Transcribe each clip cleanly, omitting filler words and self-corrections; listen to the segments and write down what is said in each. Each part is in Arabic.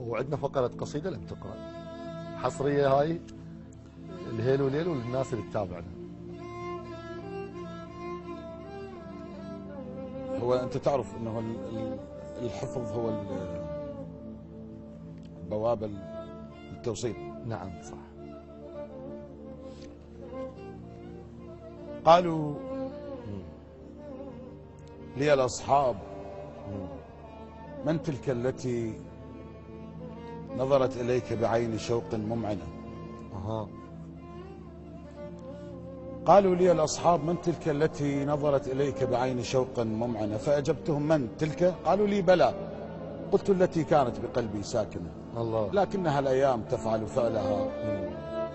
وعندنا فقرة قصيدة لم تقرأ حصرية هاي الهيل وليل وللناس اللي تتابعنا. هو أنت تعرف أنه الحفظ هو البوابة للتوصيل. نعم صح. قالوا لي الأصحاب من تلك التي نظرت إليك بعين شوق ممعنة. قالوا لي الأصحاب من تلك التي نظرت إليك بعين شوق ممعنة، فأجبتهم من تلك؟ قالوا لي بلى، قلت التي كانت بقلبي ساكنة الله. لكنها الأيام تفعل فعلها،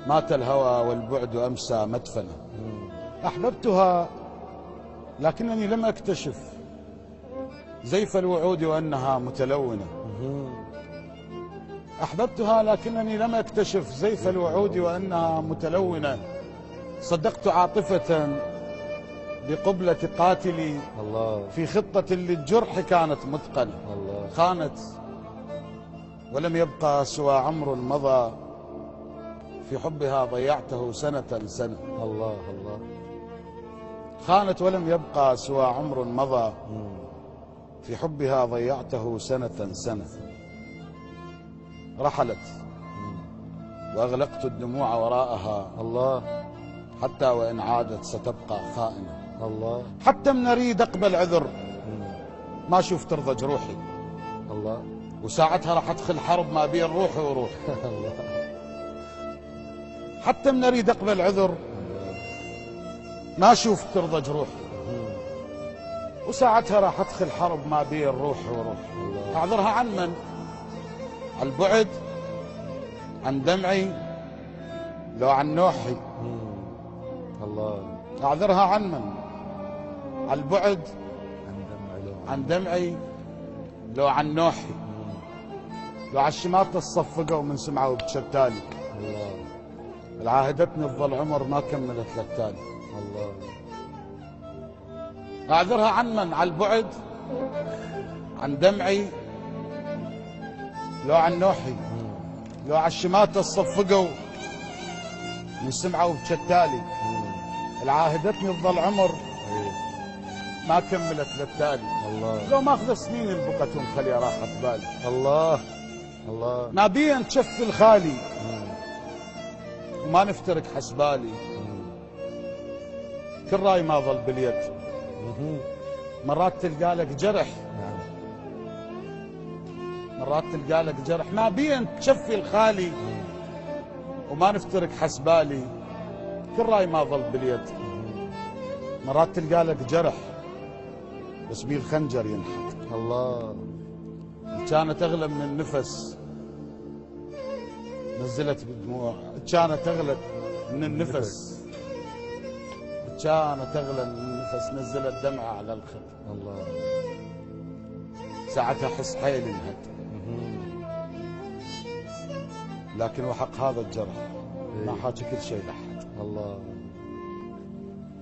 مات الهوى والبعد أمسى مدفنة. أحببتها لكنني لم أكتشف زيف الوعود وأنها متلونة. أحببتها لكنني لم أكتشف زيف الوعود وأنها متلونة. صدقت عاطفة بقبلة قاتلي الله. في خطة للجرح كانت متقنة. الله. خانت ولم يبقى سوى عمر مضى في حبها ضيعته سنة سنة. الله الله. خانت ولم يبقى سوى عمر مضى في حبها ضيعته سنة سنة. رحلت وأغلقت الدموع وراءها. الله. حتى وإن عادت ستبقى خائنة. الله. حتى من أريد أقبل عذر ما شوف ترضى جروحي. الله. وساعتها راح أدخل حرب ما بين روحي وروحي. الله. حتى من أريد أقبل عذر ما شوف ترضى جروحي. وساعتها راح أدخل حرب ما بين روحي وروحي. أعذرها عن من؟ عن البعد، عن دمعي، لو عن نوحي. الله. أعذرها عن من؟ عن البعد، عن دمعي، لو عن نوحي. لو على الشماطة الصفقة ومن سمعه وبشتالي. الله. العاهدتني تظل عمر ما كملت للتالي. الله. أعذرها عن من؟ عن البعد، عن دمعي، لو عن نوحي. لو على الشماطة الصفقة من سمعه وبشتالي. العاهدتني تظل عمر ما كملت للتالي. الله. لو ماخذ سنين البقت ومخليه راحت بالي. الله. الله. نبيا تشفي الخالي وما نفترق حسبالي. كل راي ما ظل باليد. مرات تلقى لك جرح، مرات تلقى لك جرح. نبيا تشفي الخالي وما نفترق حسبالي. كل راي ما ظل باليد. مرات تلقى لك جرح بس بيه الخنجر ينحت. الله. كانت أغلى من النفس نزلت بدموع. كانت أغلى من النفس، كانت أغلى من النفس نزلت دمعة على الخد. الله. ساعتها أحس حيلي انهد. لكن وحق هذا الجرح ما حاجة كل شيء لحد. الله.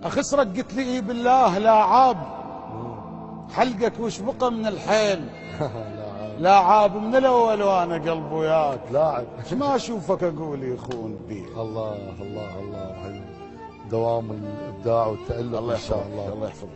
أخسرك قلت لي بالله لا عاب حلقك وش بقى من الحيل. لا عاب من الأول وأنا قلب وياك لاعب. ما أشوفك أقول يخون بي. الله الله الله. دوام الإبداع والتألق إن شاء الله. الله يحفظك.